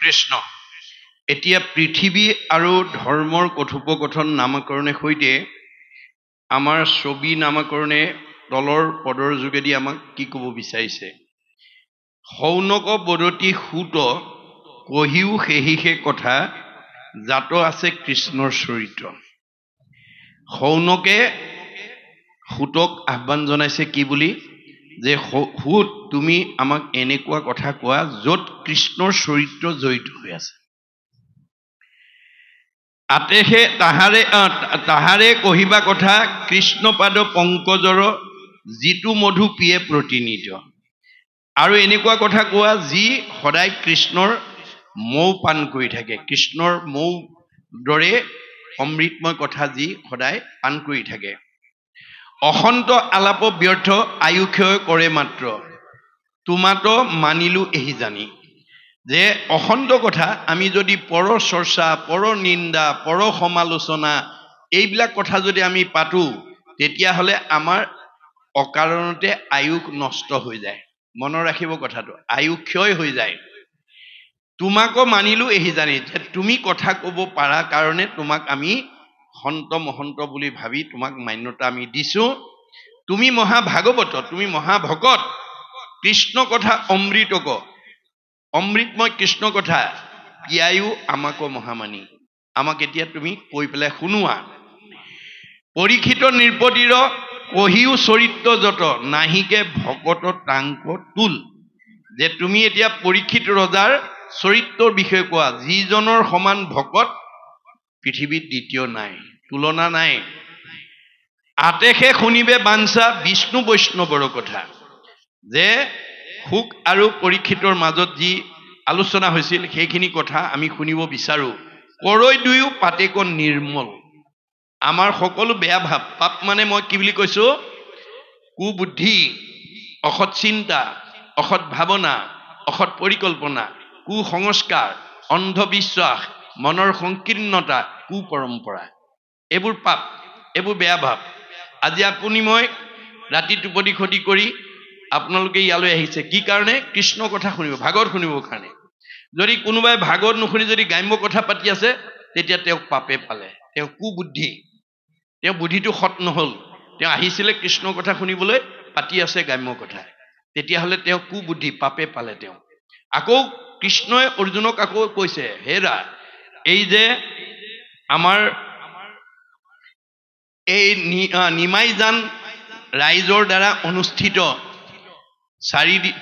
কৃষ্ণ এতিয়া পৃথিৱী আৰু ধৰ্মৰ কথোপকথন নামকৰণে সৈতে আমাৰ ছবি নামকৰণে তলৰ পদৰ যোগেদি আমাক কি ক'ব বিচাৰিছে শৌনক বদতি সুত কহিও সেহিহে কথা জাত আছে কৃষ্ণৰ চৰিত্ৰ শৌনকে সুতক আহ্বান জনাইছে কি বুলি যে সুত তুমি আমাক এনেকুৱা কথা কোৱা য'ত কৃষ্ণৰ চৰিত্ৰ জড়িত হৈ আছে আতেহে তাহাৰে কহিবা কথা কৃষ্ণপাদ পংকজৰ যিটো মধু পিয়ে প্ৰতিনিধ আৰু এনেকুৱা কথা কোৱা যি সদায় কৃষ্ণৰ মৌ পান কৰি থাকে কৃষ্ণৰ মৌ দৰে অমৃতময় কথা যি সদায় পান কৰি থাকে অসন্ত আলাপ ব্যৰ্থ আয়ুক্ষয় কৰে মাত্ৰ তোমাতো মানিলো এহি জানি যে অসন্ত কথা আমি যদি পৰ চৰ্চা পৰ নিন্দা পৰ সমালোচনা এইবিলাক কথা যদি আমি পাতো তেতিয়াহ'লে আমাৰ অকাৰণতে আয়ুষ নষ্ট হৈ যায় মনৰ ৰাখিব কথাটো আয়ুষ ক্ষয় হৈ যায় তোমাকো মানিলো এহি জানি যে তুমি কথা ক'ব পাৰা কাৰণে তোমাক আমি সন্ত মহন্ত বুলি ভাবি তোমাক মান্যতা আমি দিছো তুমি মহাভাগৱত তুমি মহাভকত কৃষ্ণ কথা অমৃতক অমৃতময় কৃষ্ণ কথা পিয়ায়ো আমাকো মহামানী আমাক এতিয়া তুমি কৈ পেলাই শুনোৱা পৰীক্ষিত নিৰ্পতিৰ কহিও চৰিত্ৰ যত নাহিকে ভকত টাংক তুল যে তুমি এতিয়া পৰীক্ষিত ৰজাৰ চৰিত্ৰৰ বিষয়ে কোৱা যিজনৰ সমান ভকত পৃথিৱীত দ্বিতীয় নাই তুলনা নাই আতেহে শুনিবে বাঞ্ছা বিষ্ণু বৈষ্ণৱৰ কথা যে সুখ আৰু পৰীক্ষিতৰ মাজত যি আলোচনা হৈছিল সেইখিনি কথা আমি শুনিব বিচাৰো কৰৈ দুয়ো পাতেক নিৰ্মল আমাৰ সকলো বেয়া ভাৱ পাপ মানে মই কি বুলি কৈছো কুবুদ্ধি অসৎ চিন্তা অসৎ ভাৱনা অসৎ পৰিকল্পনা কুসংস্কাৰ অন্ধবিশ্বাস মনৰ সংকীৰ্ণতা কুপৰম্পৰা এইবোৰ পাপ এইবোৰ বেয়া ভাৱ আজি আপুনি মই ৰাতি টোপনি ক্ষতি কৰি আপোনালোকে ইয়ালৈ আহিছে কি কাৰণে কৃষ্ণ কথা শুনিব ভাগৱত শুনিবৰ কাৰণে যদি কোনোবাই ভাগৱত নুশুনি যদি গ্ৰাম্য কথা পাতি আছে তেতিয়া তেওঁক পাপে পালে তেওঁ কুবুদ্ধি তেওঁ বুদ্ধিটো সৎ নহল তেওঁ আহিছিলে কৃষ্ণ কথা শুনিবলৈ পাতি আছে গ্ৰাম্য কথা তেতিয়াহ'লে তেওঁ কুবুদ্ধি পাপে পালে তেওঁ আকৌ কৃষ্ণই অৰ্জুনক আকৌ কৈছে হেৰা এই যে আমাৰ এই নিমাইজান ৰাইজৰ দ্বাৰা অনুষ্ঠিত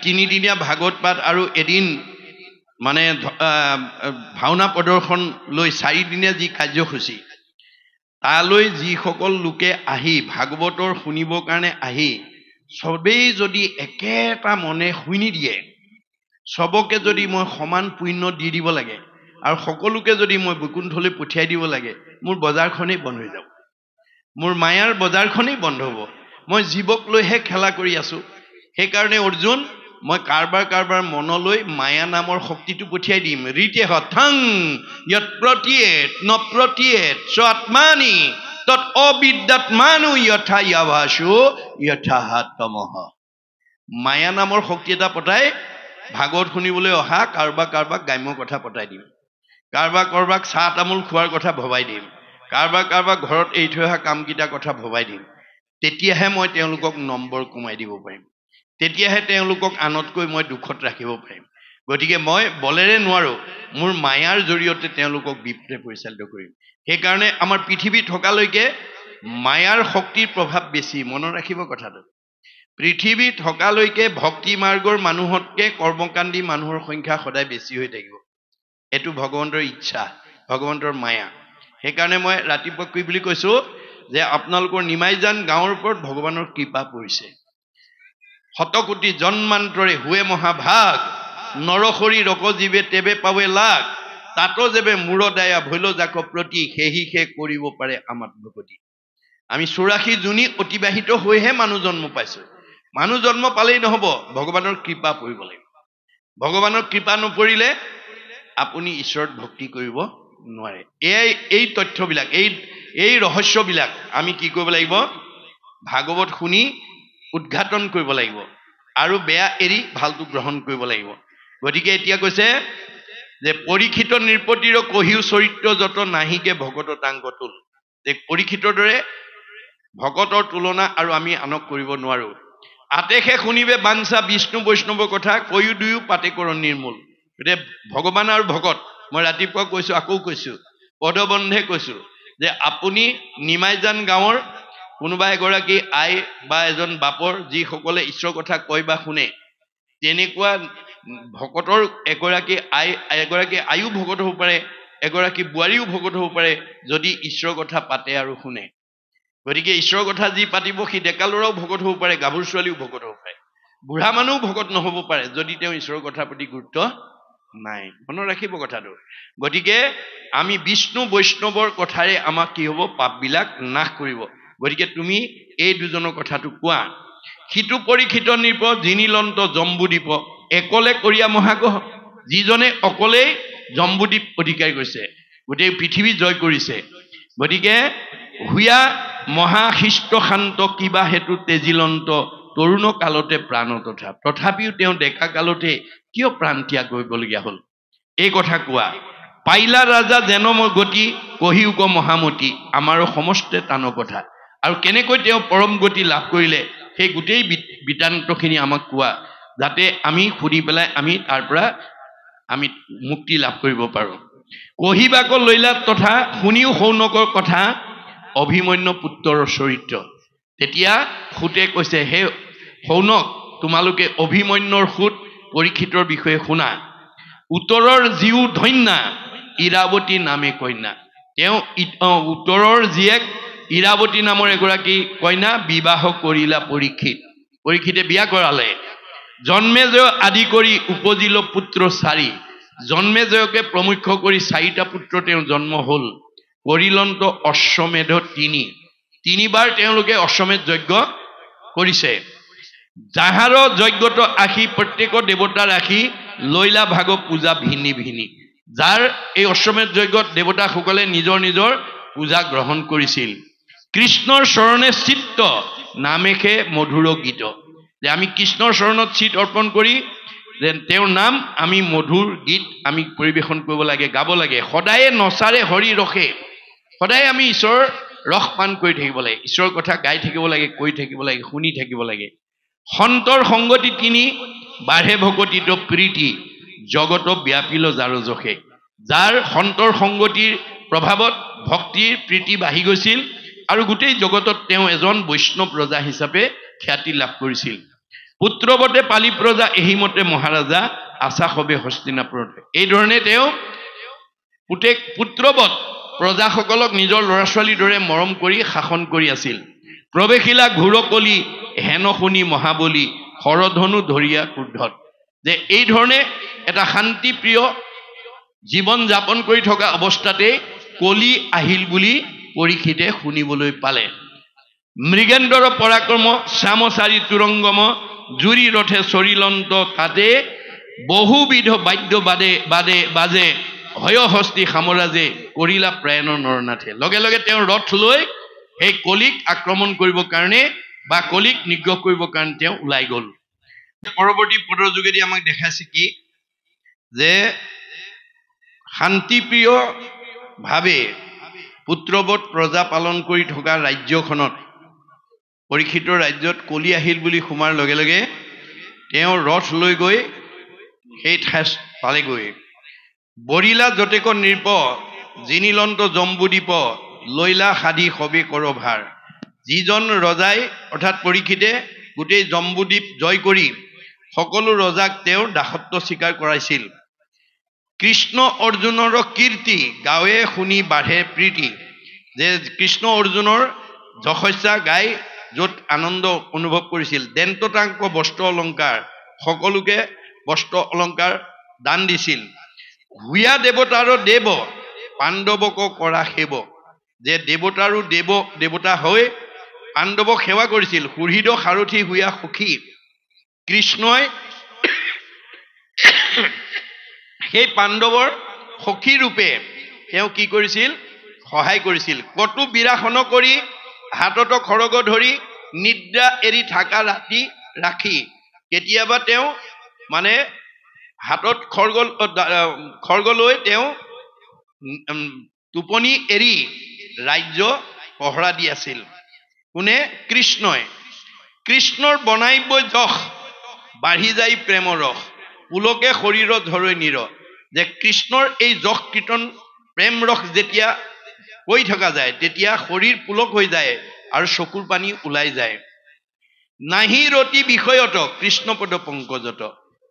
তিনিদিনীয়া ভাগৱত পাঠ আৰু এদিন মানে ভাওনা প্ৰদৰ্শন লৈ চাৰিদিনীয়া যি কাৰ্যসূচী তালৈ যিসকল লোকে আহি ভাগৱতৰ শুনিবৰ কাৰণে আহি সবেই যদি একেটা মনে শুনি দিয়ে সবকে যদি মই সমান পুণ্য দি দিব লাগে আৰু সকলোকে যদি মই বৈকুণ্ঠলৈ পঠিয়াই দিব লাগে মোৰ বজাৰখনেই বন্ধ হৈ যাব মোৰ মায়াৰ বজাৰখনেই বন্ধ হ'ব মই জীৱক লৈহে খেলা কৰি আছো সেইকাৰণে অৰ্জুন মই কাৰবাৰ মনলৈ মায়া নামৰ শক্তিটো পঠিয়াই দিম ৰীতে হথং যত প্ৰতিয়েত নপ্ৰতিয়েত স্বাত্মানি তৎ অবিদ্যাত্মানু যথা ইয়াভাসু যথাহাত্মহ মায়া নামৰ শক্তি এটা পতাই ভাগৱত শুনিবলৈ অহা কাৰোবাক গ্ৰাম্য কথা পতাই দিম কাৰোবাক চাহ তামোল খোৱাৰ কথা ভবাই দিম কাৰোবাক ঘৰত এৰি থৈ অহা কামকেইটাৰ কথা ভবাই দিম তেতিয়াহে মই তেওঁলোকক নম্বৰ কমাই দিব পাৰিম তেতিয়াহে তেওঁলোকক আনতকৈ মই দুখত ৰাখিব পাৰিম গতিকে মই বলেৰে নোৱাৰো মোৰ মায়াৰ জৰিয়তে তেওঁলোকক বিপথে পৰিচালিত কৰিম সেইকাৰণে আমাৰ পৃথিৱী থকালৈকে মায়াৰ শক্তিৰ প্ৰভাৱ বেছি মনত ৰাখিব কথাটো পৃথিৱী থকালৈকে ভক্তি মাৰ্গৰ মানুহতকে কৰ্মকাণ্ডী মানুহৰ সংখ্যা সদায় বেছি হৈ থাকিব এইটো ভগৱন্তৰ ইচ্ছা ভগৱন্তৰ মায়া সেইকাৰণে মই ৰাতিপুৱা কি বুলি কৈছো যে আপোনালোকৰ নিমাইজান গাঁৱৰ ওপৰত ভগৱানৰ কৃপা পৰিছে শতকোটি জন্মান্তৰে হুৱে মহাভাগ নৰসৰি ৰকজীৱে তেবে পাৱে লাগ তাতো যেবে মূৰ দায়া ভৈল জাক প্ৰতি সেহিহে কৰিব পাৰে আমাৰ ভকতি আমি 84 জুনি অতিবাহিত হৈহে মানুহ জন্ম পাইছো মানুহ জন্ম পালেই নহব ভগৱানৰ কৃপা পৰিব লাগিব ভগৱানৰ কৃপা নপৰিলে আপুনি ঈশ্বৰত ভক্তি কৰিব নোৱাৰে এই তথ্যবিলাক এই ৰহস্যবিলাক আমি কি কৰিব লাগিব ভাগৱত শুনি উদ্ঘাটন কৰিব লাগিব আৰু বেয়া এৰি ভালটো গ্ৰহণ কৰিব লাগিব গতিকে এতিয়া কৈছে যে পৰীক্ষিত নৃপতিৰ কহিও চৰিত্ৰ যত নাহিকে ভগত টাংক তুল যে পৰীক্ষিতৰ দৰে ভকতৰ তুলনা আৰু আমি আনক কৰিব নোৱাৰো আতেখে শুনিবে বাঞ্ছা বিষ্ণু বৈষ্ণৱৰ কথা কৈও দুয়ো পাতে কৰ নিৰ্মূল গতিকে ভগৱান আৰু ভকত মই ৰাতিপুৱা কৈছো আকৌ কৈছো পদবন্ধে কৈছো যে আপুনি নিমাইজান গাঁৱৰ কোনোবা এগৰাকী আই বা এজন বাপৰ যিসকলে ঈশ্বৰৰ কথা কয় বা শুনে তেনেকুৱা ভকতৰ এগৰাকী আয়ু ভকত হ'ব পাৰে এগৰাকী বোৱাৰীও ভকত হ'ব পাৰে যদি ঈশ্বৰৰ কথা পাতে আৰু শুনে গতিকে ঈশ্বৰৰ কথা যি পাতিব সি ডেকা ল'ৰাও ভকত হ'ব পাৰে গাভৰু ছোৱালীও ভকত হ'ব পাৰে বুঢ়া মানুহও ভকত নহ'ব পাৰে যদি তেওঁ ঈশ্বৰৰ কথাৰ প্ৰতি গুৰুত্ব নাই মনত ৰাখিব কথাটো গতিকে আমি বিষ্ণু বৈষ্ণৱৰ কথাৰে আমাক কি হ'ব পাপবিলাক নাশ কৰিব গতিকে তুমি এই দুজনৰ কথাটো কোৱা সিটো পৰীক্ষিত নৃপ জিনিলন্ত জম্বুদ্বীপ একলে কৰিয়া মহাগহ যিজনে অকলেই জম্বুদ্বীপ অধিকাৰ কৰিছে গোটেই পৃথিৱী জয় কৰিছে গতিকে হুয়া মহাশিষ্ট শান্ত কিবা হেতু তেজিলন্ত তৰুণ কালতে প্ৰাণ তথাপিও তেওঁ ডেকা কালতে কিয় প্ৰাণ ত্যাগ কৰিবলগীয়া হ'ল এই কথা কোৱা পাইলা ৰাজা জনম গতি কহিউক মহামতি আমাৰো সমস্তে টান কথা আৰু কেনেকৈ তেওঁ পৰম গতি লাভ কৰিলে সেই গোটেই বৃত্তান্তখিনি আমাক কোৱা যাতে আমি শুনি পেলাই আমি তাৰ পৰা আমি মুক্তি লাভ কৰিব পাৰোঁ কহিবাক লৈলা তথা শুনিও শৌনকৰ কথা অভিমন্যু পুত্ৰৰ চৰিত্ৰ তেতিয়া সুতে কৈছে হে শৌনক তোমালোকে অভিমন্যুৰ সুত পৰীক্ষিতৰ বিষয়ে শুনা উত্তৰৰ জীও ধন্যা ইৰাৱতী নামে কন্যা তেওঁ উত্তৰৰ জীয়েক ইৰাৱতী নামৰ এগৰাকী কন্যা বিবাহ কৰিলা পৰীক্ষিতে বিয়া কৰালে জন্মেজয় আদি কৰি উপজিল পুত্ৰ চাৰি জন্মেজয়কে প্ৰমুখ্য কৰি চাৰিটা পুত্ৰ তেওঁৰ জন্ম হ'ল কৰিলন্ত অশ্বমেধ তিনিবাৰ তেওঁলোকে অশ্বমেধ যজ্ঞ কৰিছে যাহাৰ যজ্ঞত আখি প্ৰত্যেক দেৱতা ৰাখি লৈলা ভাগ পূজা ভিনি যাৰ এই অশ্বমেধ যজ্ঞত দেৱতাসকলে নিজৰ নিজৰ পূজা গ্ৰহণ কৰিছিল কৃষ্ণৰ চৰণে চিত্ত নামেখে মধুৰ গীত যে আমি কৃষ্ণৰ চৰণত চিত অৰ্পণ কৰি যে তেওঁৰ নাম আমি মধুৰ গীত আমি পৰিৱেশন কৰিব লাগে গাব লাগে সদায়ে নচাৰে হৰি ৰখে সদায় আমি ঈশ্বৰৰ ৰস পান কৰি থাকিব লাগে ঈশ্বৰৰ কথা গাই থাকিব লাগে কৈ থাকিব লাগে শুনি থাকিব লাগে সন্তৰ সংগতি কিনি বাঢ়ে ভকতিত প্ৰীতি জগত ব্যাপিল যাৰ জখে যাৰ সন্তৰ সংগতিৰ প্ৰভাৱত ভক্তিৰ প্ৰীতি বাঢ়ি গৈছিল আৰু গোটেই জগতত তেওঁ এজন বৈষ্ণৱ ৰজা হিচাপে খ্যাতি লাভ কৰিছিল পুত্ৰবতে পালি প্ৰজা এহিমতে মহাৰাজা আশা সবে হস্তিনাপুৰতে এই ধৰণে তেওঁ পুত্ৰবত প্ৰজাসকলক নিজৰ ল'ৰা ছোৱালীৰ দৰে মৰম কৰি শাসন কৰি আছিল প্ৰৱেশিলা ঘোৰকলি হেন শুনি মহাবলী হৰধনু ধৰিয়া ক্ৰোধত যে এই ধৰণে এটা শান্তিপ্ৰিয় জীৱন যাপন কৰি থকা অৱস্থাতে কলি আহিল বুলি পৰীক্ষিতে শুনিবলৈ পালে মৃগেন্দ্ৰৰ পৰাক্ৰম শ্যামচাৰী তুৰংগম জুৰি ৰথে চৰিলন্ত তাতে বহুবিধ বাদ্য বাজে হয়হস্তি সামৰাজে কৰিলা প্ৰায়ণৰ নৰনাথে লগে লগে তেওঁৰ ৰথ লৈ সেই কলিক আক্ৰমণ কৰিবৰ কাৰণে বা কলিক নিগ্ৰহ কৰিবৰ কাৰণে তেওঁ ওলাই গ'ল পৰৱৰ্তী পদৰ যোগেদি আমাক দেখাইছে কি যে শান্তিপ্ৰিয় ভাৱে পুত্ৰবত প্ৰজা পালন কৰি থকা ৰাজ্যখনত পৰীক্ষিতৰ ৰাজ্যত কলি আহিল বুলি শুমাৰ লগে লগে তেওঁ ৰথ লৈ গৈ সেই ঠাই পালেগৈ বৰিলা যতেক নৃপ জিনিলন্ত জম্বুদ্বীপ লৈলা সাধি সবে কৰ ভাৰ যিজন ৰজাই অৰ্থাৎ পৰীক্ষিতে গোটেই জম্বুদ্বীপ জয় কৰি সকলো ৰজাক তেওঁৰ দাসত্ব স্বীকাৰ কৰাইছিল কৃষ্ণ অৰ্জুনৰ কীৰ্তি গাৱে শুনি বাঢ়ে প্ৰীতি যে কৃষ্ণ অৰ্জুনৰ যশস্যা গাই য'ত আনন্দ অনুভৱ কৰিছিল দেন্ততাংক বস্ত্ৰ অলংকাৰ সকলোকে বস্ত্ৰ অলংকাৰ দান দিছিল হুয়া দেৱতাৰ দেৱ পাণ্ডৱক কৰা সেৱ যে দেৱতাৰো দেৱতা হৈ পাণ্ডৱক সেৱা কৰিছিল সুহৃদ সাৰথি হুয়া সখী কৃষ্ণই সেই পাণ্ডৱৰ সখী ৰূপে তেওঁ কি কৰিছিল সহায় কৰিছিল কটু বিৰাসন কৰি হাতত খড়গ ধৰি নিদ্ৰা এৰি থাকা ৰাতি ৰাখি কেতিয়াবা তেওঁ মানে হাতত খৰ্গ লৈ তেওঁ টোপনি এৰি ৰাজ্য পহৰা দি আছিল। কোনে? কৃষ্ণই। কৃষ্ণৰ বনাইব যশ বাঢ়ি যায় প্ৰেমৰ ৰস পুলকে শৰীৰ ধৰৈ নিৰ। যে কৃষ্ণৰ এই যশ কীৰ্তন প্ৰেম ৰস যেতিয়া কৈ থকা যায় তেতিয়া শৰীৰ পুলক হৈ যায় আৰু চকুৰ পানী ওলাই যায়। নাহি ৰতি বিষয়ত কৃষ্ণপদ পংকজত।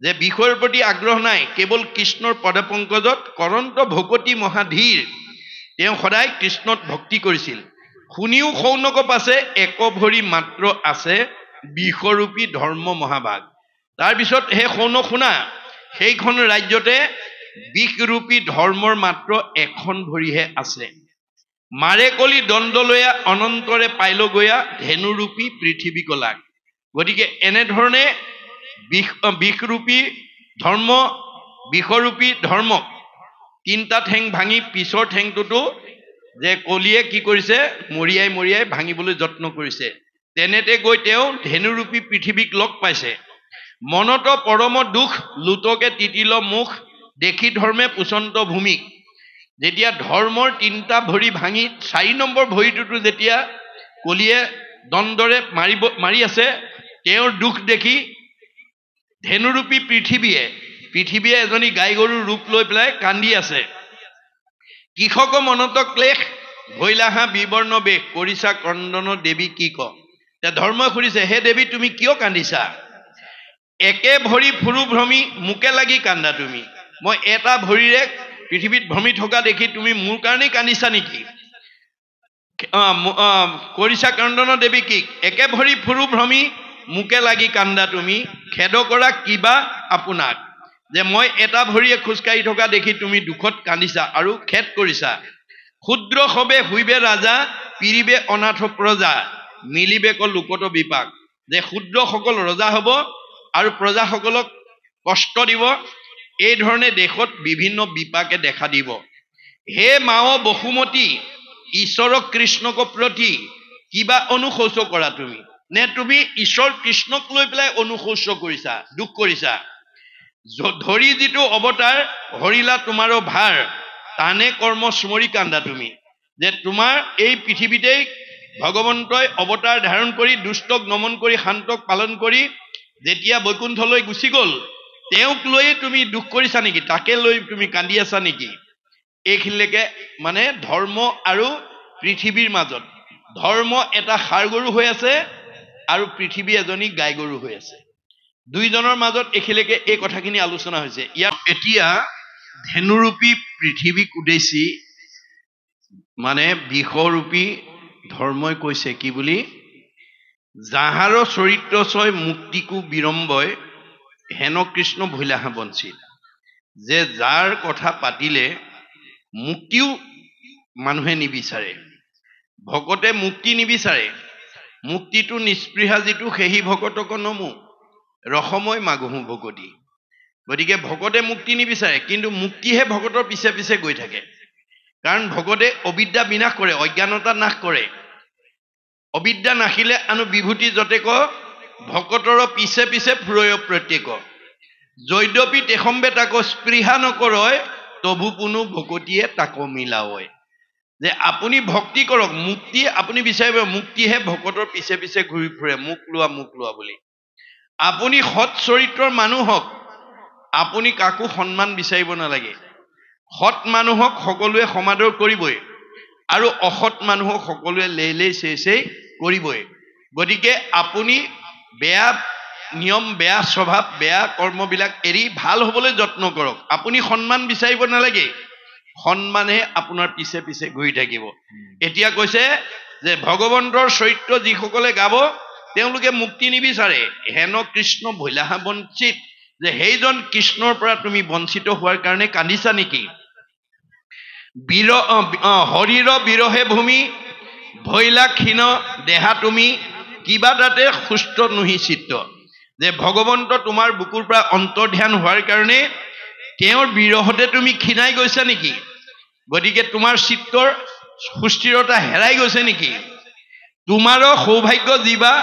যে বিষয়ৰ প্ৰতি আগ্ৰহ নাই, কেৱল কৃষ্ণৰ পদ পংকজত কৰন্ত ভকতি মহাধীৰ। তেওঁ সদায় কৃষ্ণত ভক্তি কৰিছিল। শুনিও শৌনক পাছে এক ভৰি মাত্ৰ আছে বিষৰূপী ধৰ্ম মহাভাগ। তাৰপিছত হে শৌনক শুনা, সেইখন ৰাজ্যতে বিষৰূপী ধৰ্মৰ মাত্ৰ এখন ভৰিহে আছে। মাৰে কলি দণ্ডলৈয়া অনন্তৰে পাইল গয়া ধেনুৰূপী পৃথিৱী কলাক। গতিকে এনেধৰণে বিষৰূপী ধৰ্ম, বিষৰূপী ধৰ্মক তিনিটা ঠেং ভাঙি পিছৰ ঠেংটোতো যে কলিয়ে কি কৰিছে, মৰিয়াই মৰিয়াই ভাঙিবলৈ যত্ন কৰিছে। তেনেতে গৈ তেওঁ ধেনুৰূপী পৃথিৱীক লগ পাইছে। মনত পৰম দুখ লুটকে তিতিল মুখ দেখি ধৰ্মে পুচন্ত ভূমিক। যেতিয়া ধৰ্মৰ তিনিটা ভৰি ভাঙি 4 নম্বৰ ভৰিটোতো যেতিয়া কলিয়ে দণ্ডৰে মাৰি আছে, তেওঁৰ দুখ দেখি ধেনুৰূপী পৃথিৱীয়ে এজনী গাই গৰুৰ ৰূপ লৈ পেলাই কান্দি আছে। কৃষক মনত ক্লেশ ভৈলাহা বিবৰ্ণ বেশ কৰিছা ক্ৰন্দন দেৱী কি ক। ধৰ্মই সুধিছে, হে দেৱী তুমি কিয় কান্দিছা? একে ভৰি ফুৰু ভ্ৰমি মোকে লাগি কান্দা তুমি। মই এটা ভৰিৰে পৃথিৱীত ভ্ৰমি থকা দেখি তুমি মোৰ কাৰণেই কান্দিছা নেকি? কৰিছা ক্ৰন্দন দেৱী কি, একে ভৰি ফুৰু ভ্ৰমি মোকে লাগি কান্দা তুমি। খেদ কৰা কিবা আপোনাক। যে মই এটা ভৰিয়ে খোজকাঢ়ি থকা দেখি তুমি দুখত কান্দিছা আৰু খেদ কৰিছা। ক্ষুদ্ৰ সবে হুইবে ৰাজা পিৰিবে অনাথ প্ৰজা মিলিবে ক লোকত বিপাক। যে ক্ষুদ্ৰসকল ৰজা হ'ব আৰু প্ৰজাসকলক কষ্ট দিব, এই ধৰণে দেশত বিভিন্ন বিপাকে দেখা দিব। হে মাও বসুমতী ঈশ্বৰ কৃষ্ণক প্ৰতি কিবা অনুশোচ কৰা তুমি। নে তুমি ঈশ্বৰ কৃষ্ণক লৈ পেলাই অনুশোচ কৰিছা, দুখ কৰিছা? ধৰি যিটো অৱতাৰ হৰিলা তোমাৰো ভাৰ তানে কৰ্ম স্মৰি কান্দা তুমি। যে তোমাৰ এই পৃথিৱীতেই ভগৱন্তই অৱতাৰ ধাৰণ কৰি দুষ্টক নমন কৰি শান্তক পালন কৰি যেতিয়া বৈকুণ্ঠলৈ গুচি গ'ল, তেওঁক লৈয়ে তুমি দুখ কৰিছা নেকি? তাকে লৈ তুমি কান্দি আছা নেকি? এইখিনিলৈকে মানে ধৰ্ম আৰু পৃথিৱীৰ মাজত ধৰ্ম এটা ষাঁড় গৰু হৈ আছে আৰু পৃথিৱী এজনী গাই গৰু হৈ আছে। দুইজনৰ মাজত এইখিনিলৈকে এই কথাখিনি আলোচনা হৈছে। ইয়াত এতিয়া ধেনুৰূপী পৃথিৱীক উদ্দেশ্যি মানে বিষৰূপী ধৰ্মই কৈছে কি বুলি, যাহাৰ চৰিত্ৰ ছয় মুক্তিকো বিৰম্বয় হেন কৃষ্ণ ভৈলাহা বঞ্চিত। যে যাৰ কথা পাতিলে মুক্তিও মানুহে নিবিচাৰে, ভকতে মুক্তি নিবিচাৰে। মুক্তিটো নিস্পৃহা যিটো সেহি ভকতক নমো ৰসময় মাগহো ভকতি। গতিকে ভকতে মুক্তি নিবিচাৰে, কিন্তু মুক্তিহে ভকতৰ পিছে পিছে গৈ থাকে। কাৰণ ভকতে অবিদ্যা বিনাশ কৰে, অজ্ঞানতা নাশ কৰে। অবিদ্যা নাখিলে আনো বিভূতি যতেক ভকতৰ পিছে পিছে ফুৰয় প্ৰত্যেক। যদ্যপি তেখম্বে তাক স্পৃহা নকৰয় তবু পুনু ভকতিয়ে তাক মিলাৱয়। যে আপুনি ভক্তি কৰক, মুক্তি আপুনি বিচাৰিব, মুক্তিহে ভকতৰ পিছে পিছে ঘূৰি ফুৰে মোক লোৱা বুলি। আপুনি সৎ চৰিত্ৰৰ মানুহ হওক, আপুনি কাকো সন্মান বিচাৰিব নালাগে। সৎ মানুহক সকলোৱে সমাদৰ কৰিবই আৰু অসৎ মানুহক সকলোৱে লেই চেই কৰিবই। গতিকে আপুনি বেয়া নিয়ম, বেয়া স্বভাৱ, বেয়া কৰ্মবিলাক এৰি ভাল হ'বলৈ যত্ন কৰক। আপুনি সন্মান বিচাৰিব নালাগে, সন্মানহে আপোনাৰ পিছে পিছে ঘূৰি থাকিব। এতিয়া কৈছে যে ভগৱন্তৰ চৰিত্ৰ যিসকলে গাব তেওঁলোকে মুক্তি নিবিচাৰে, হেন কৃষ্ণ ভৈলাহা বঞ্চিত। যে সেইজন কৃষ্ণৰ পৰা তুমি বঞ্চিত হোৱাৰ কাৰণে কান্দিছা নেকি? হৰিৰ বিৰহে ভূমি ভৈলা ক্ষীণ দেহা তুমি কিবা তাতে সুস্থ নুহি চিত্ত। যে ভগৱন্ত তোমাৰ বুকুৰ পৰা অন্তৰ্ধান হোৱাৰ কাৰণে তেওঁৰ বিৰহতে তুমি ক্ষীণাই গৈছা নেকি? গতিকে তোমাৰ চিত্তৰ সুস্থিৰতা হেৰাই গৈছে নেকি? তোমাৰো সৌভাগ্য জীৱা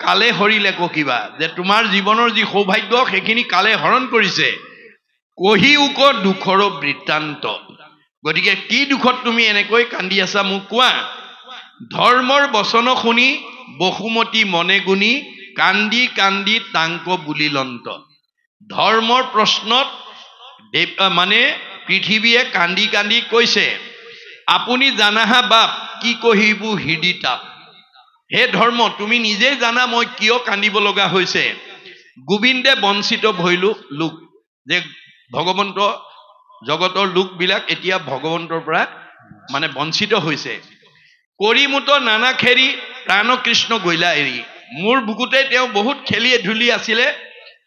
কালে হৰিলে কিবা। যে তোমাৰ জীৱনৰ যি সৌভাগ্য সেইখিনি কালে হৰণ কৰিছে। কহি উক দুখৰ বৃত্তান্ত গতিকে কি দুখত তুমি এনেকৈ কান্দি আছা মোক কোৱা ধৰ্মৰ বচন শুনি বসুমতী মনে গুণি কান্দি কান্দি তাংক বুলিলন্ত ধৰ্মৰ প্ৰশ্নত মানে পৃথিৱীয়ে কান্দি কান্দি কৈছে আপুনি জানাহা বাপ কি কহিবু হৃদি তাপ হে ধৰ্ম তুমি নিজেই জানা মই কিয় কান্দিব লগা হৈছে গোবিন্দে বঞ্চিত ভইলু লোক যে ভগৱন্ত জগতৰ লোকবিলাক এতিয়া ভগৱন্তৰ পৰা মানে বঞ্চিত হৈছে কৰিমুত নানা খেৰি প্ৰাণ কৃষ্ণ গৈলা এৰি মোৰ বুকুতে তেওঁ বহুত খেলি ধুলি আছিলে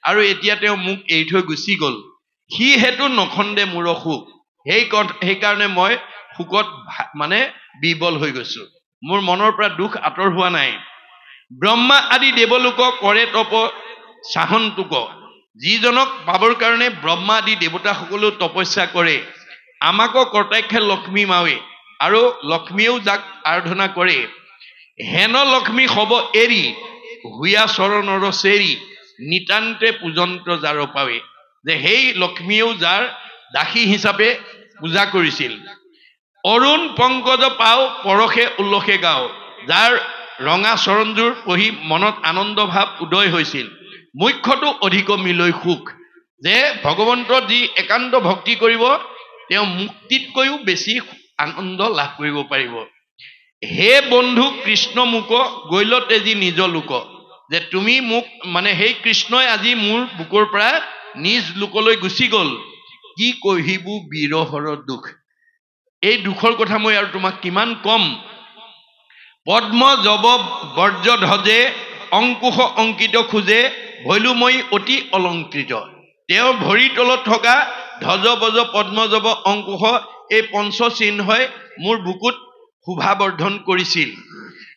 আৰু এতিয়া তেওঁ মোক এৰি থৈ গুচি গ'ল সি হেতু নখন্দে মোৰ সুখ সেইকাৰণে মই সুখত মানে বিবল হৈ গৈছো মোৰ মনৰ পৰা দুখ আঁতৰ হোৱা নাই ব্ৰহ্মা আদি দেৱলোক কৰে তপ চাহন্তুক যিজনক পাবৰ কাৰণে ব্ৰহ্মা আদি দেৱতাসকলেও তপস্যা কৰে আমাকো কৰ্তাক্ষে লক্ষ্মী মাৱে আৰু লক্ষ্মীয়েও যাক আৰাধনা কৰে হেন লক্ষ্মী হব এৰি হুয়া চৰণৰ চেৰি নিতান্তে পূজন্ত যাৰ পাৱে যে সেই লক্ষ্মীয়েও যাৰ দাসী হিচাপে পূজা কৰিছিল অৰুণ পংকজ পাও পৰশে উল্লসে গাও যাৰ ৰঙা চৰণযোৰ পঢ়ি মনত আনন্দ ভাৱ উদয় হৈছিল মুখ্যটো অধিক মিলৈ সুখ যে ভগৱন্তৰ যি একান্ত ভক্তি কৰিব তেওঁ মুক্তিতকৈও বেছি আনন্দ লাভ কৰিব পাৰিব হে বন্ধু কৃষ্ণ মুক গৈল তেজি নিজ লোক যে তুমি মোক মানে সেই কৃষ্ণই আজি মোৰ বুকৰ পৰা নিজ লোকলৈ গুচি গ'ল কি কহিবু বিৰহৰ দুখ এই দুখৰ কথা মই আৰু তোমাক কিমান কম পদ্ম জব বৰ্জ ধ্বজে অংকুশ অংকিত খোজে ভৈলু মই অতি অলংকৃত তেওঁৰ ভৰিৰ তলত থকা ধ্বজ বজ পদ্ম জব অংকুশ এই পঞ্চচিহ্নই মোৰ বুকুত শোভাবৰ্ধন কৰিছিল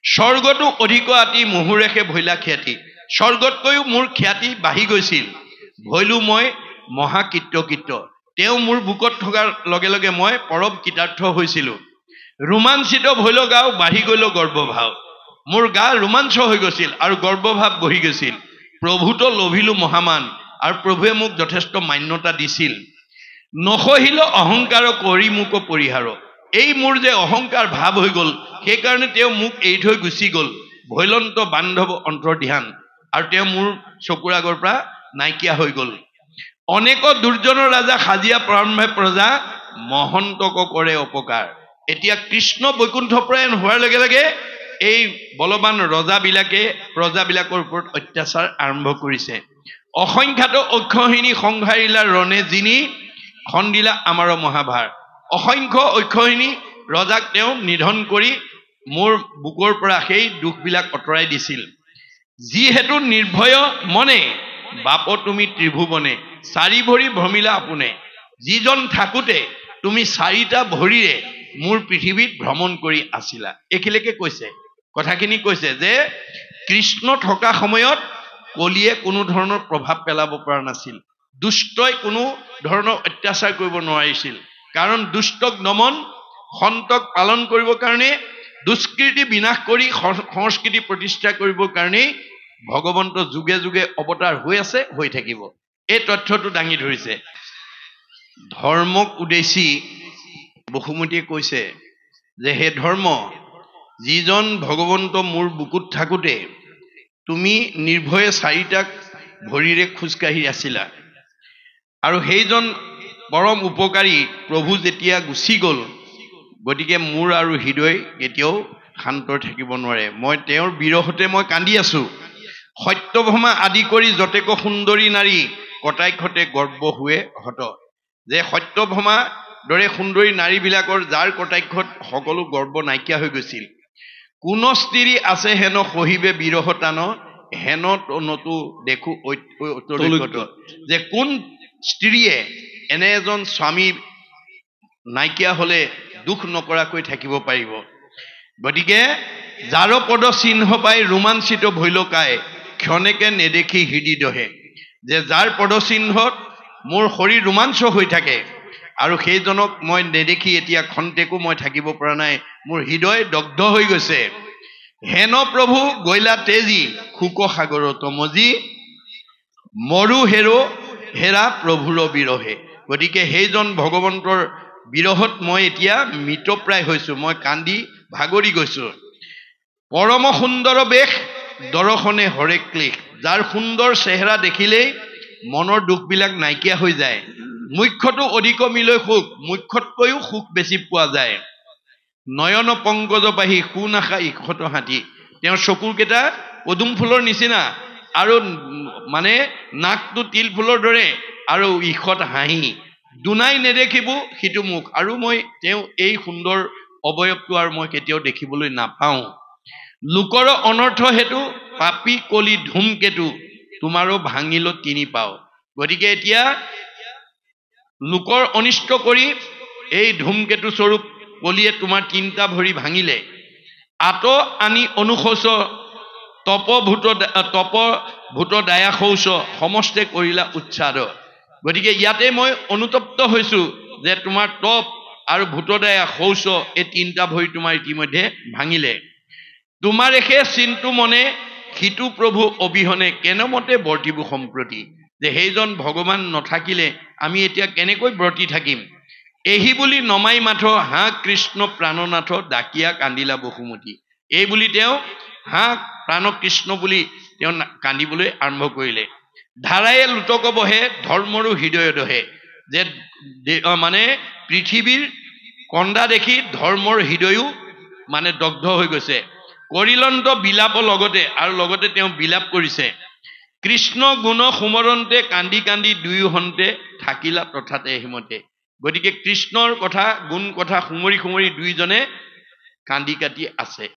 স্বৰ্গটো অধিক আতি মুহুৰেখে ভৈলা খ্যাতি স্বৰ্গতকৈও মোৰ খ্যাতি বাঢ়ি গৈছিল ভৈলু মই মহাকৃত্য তেওঁ মোৰ বুকত থকাৰ লগে লগে মই পৰম কৃতাৰ্থ হৈছিলো ৰোমাঞ্চিত ভৈল গাও বাঢ়ি গ'ল গৰ্বভাৱ মোৰ গা ৰোমাঞ্চ হৈ গৈছিল আৰু গৰ্বভাৱ বহি গৈছিল প্ৰভুতো লভিলো মহামান আৰু প্ৰভুৱে মোক যথেষ্ট মান্যতা দিছিল নসহিল অহংকাৰ কৰি মোক পৰিহাৰ এই মোৰ যে অহংকাৰ ভাৱ হৈ গ'ল সেইকাৰণে তেওঁ মোক এৰি থৈ গুচি গ'ল ভৈলন্ত বান্ধৱ অন্তৰ্ধান আৰু তেওঁ মোৰ চকুৰ আগৰ পৰা নাইকিয়া হৈ গ'ল অনেক দুৰ্জনৰ ৰাজা সাজিয়া প্ৰাৰম্ভে প্ৰজা মহন্তক কৰে অপকাৰ এতিয়া কৃষ্ণ বৈকুণ্ঠ প্ৰায়ণ হোৱাৰ লগে লগে এই বলৱান ৰজাবিলাকে প্ৰজাবিলাকৰ ওপৰত অত্যাচাৰ আৰম্ভ কৰিছে অসংখ্যাত অক্ষহিনী সংহাৰিলা ৰণে যিনি খন্দিলা আমাৰ মহাভাৰ অসংখ্য অক্ষহিনী ৰজাক তেওঁ নিধন কৰি মোৰ বুকৰ পৰা সেই দুখবিলাক অতৰাই দিছিল যিহেতু নিৰ্ভয় মনে বাপ তুমি ত্ৰিভুৱনে চাৰি ভৰি ভ্ৰমিলা আপোনে যিজন থাকোতে তুমি চাৰিটা ভৰিৰে মোৰ পৃথিৱীত ভ্ৰমণ কৰি আছিলা এইখিনিকে কৈছে কথাখিনি কৈছে যে কৃষ্ণ থকা সময়ত কলিয়ে কোনো ধৰণৰ প্ৰভাৱ পেলাব পৰা নাছিল দুষ্টই কোনো ধৰণৰ অত্যাচাৰ কৰিব নোৱাৰিছিল কাৰণ দুষ্টক দমন সন্তক পালন কৰিবৰ কাৰণে দুষ্কৃতি বিনাশ কৰি সংস্কৃতি প্ৰতিষ্ঠা কৰিবৰ কাৰণে ভগৱন্ত যুগে যুগে অৱতাৰ হৈ আছে হৈ থাকিব এই তথ্যটো দাঙি ধৰিছে ধৰ্মক উদ্দেশ্যি বসুমতীয়ে কৈছে যে হে ধৰ্ম যিজন ভগৱন্ত মোৰ বুকুত থাকোতে তুমি নিৰ্ভয়ে চাৰিটা ভৰিৰে খোজকাঢ়ি আছিলা আৰু সেইজন পৰম উপকাৰী প্ৰভু যেতিয়া গুচি গ'ল গতিকে মোৰ আৰু হৃদয় কেতিয়াও শান্ত থাকিব নোৱাৰে মই তেওঁৰ বিৰহতে মই কান্দি আছো সত্যভমা আদি কৰি যতেক সুন্দৰী নাৰী কটাক্ষতে গৰ্ব হুৱে হত যে সত্যভমা দৰে সুন্দৰী নাৰীবিলাকৰ যাৰ কটাক্ষত সকলো গৰ্ব নাইকিয়া হৈ গৈছিল কোন স্ত্ৰী আছে হেন সহিবে বিৰহ টান হেন নতু দেখো যে কোন স্ত্ৰীয়ে এনে এজন স্বামী নাইকিয়া হলে দুখ নকৰাকৈ থাকিব পাৰিব গতিকে যাৰ পদ চিহ্ন পাই ৰোমাঞ্চিত ভৈলকায় ক্ষণেকে নেদেখি হৃদি দহে যে যাৰ পদ চিহ্নত মোৰ শৰীৰ ৰোমাঞ্চ হৈ থাকে আৰু সেইজনক মই নেদেখি এতিয়া খন্তেকো মই থাকিব পৰা নাই মোৰ হৃদয় দগ্ধ হৈ গৈছে হেন প্ৰভু গৈলা তেজি শুক সাগৰ তমজি মৰু হেৰা প্ৰভুৰ বিৰহে গতিকে সেইজন ভগৱন্তৰ বিৰহত মই এতিয়া মৃতপ্ৰায় হৈছোঁ, মই কান্দি ভাগৰি গৈছোঁ। পৰম সুন্দৰ বেশ দৰ্শনে হৰে ক্লেশ, যাৰ সুন্দৰ চেহেৰা দেখিলেই মনৰ দুখবিলাক নাইকিয়া হৈ যায়। মুখ্যটো অধিক মিলৈ সুখ, মুখ্যতকৈও সুখ বেছি পোৱা যায়। নয়ন পংকজ পাহি সুনাশা ইক্ষত হাতী, তেওঁৰ চকুৰকেইটা পদুম ফুলৰ নিচিনা আৰু মানে নাকটো তিল ফুলৰ দৰে আৰু ইষত হাঁহি, দুনাই নেদেখিব সিটো মুখ। আৰু মই তেওঁ এই সুন্দৰ অৱয়ৱটো আৰু মই কেতিয়াও দেখিবলৈ নাপাওঁ। লোকৰ অনৰ্থ হেতু পাপী কলি ধূমকেতু, তোমাৰো ভাঙিল তিনি পাও। গতিকে এতিয়া লোকৰ অনিষ্ট কৰি এই ধূমকেতু স্বৰূপ কলিয়ে তোমাৰ তিনিটা ভৰি ভাঙিলে। আত আনি অনুশোচ তপ ভূত দায়া শৌচ, সমস্তে কৰিলা উচ্ছাদ। গতিকে ইয়াতে মই অনুতপ্ত হৈছোঁ যে তোমাৰ তপ আৰু ভূতদায়া শৌচ এই তিনিটা ভৰি তোমাৰ ইতিমধ্যে ভাঙিলে। তোমাৰ এষে চিন্তু মনে সিটো প্ৰভু অবিহনে কেনেমতে বৰ্তিব সম্প্ৰতি, যে সেইজন ভগৱান নাথাকিলে আমি এতিয়া কেনেকৈ ব্ৰতি থাকিম। এহি বুলি নমাই মাথ হা কৃষ্ণ প্ৰাণনাথ, ডাকিয়া কান্দিলা বসুমতী। এই বুলি তেওঁ হা প্ৰাণ কৃষ্ণ বুলি তেওঁ কান্দিবলৈ আৰম্ভ কৰিলে। ধাৰায়ে লুটক বহে ধৰ্মৰো হৃদয় দহে, যে মানে পৃথিৱীৰ কন্দা দেখি ধৰ্মৰ হৃদয়ো মানে দগ্ধ হৈ গৈছে। কৰিলন্ত বিলাপ লগতে, আৰু লগতে তেওঁ বিলাপ কৰিছে। কৃষ্ণ গুণ সুমৰন্তে কান্দি কান্দি দুয়োহন্তে থাকিলা তথাতে হিমতে। গতিকে কৃষ্ণৰ কথা গুণ কথা সুমৰি সুমৰি দুইজনে কান্দি কাটি আছে।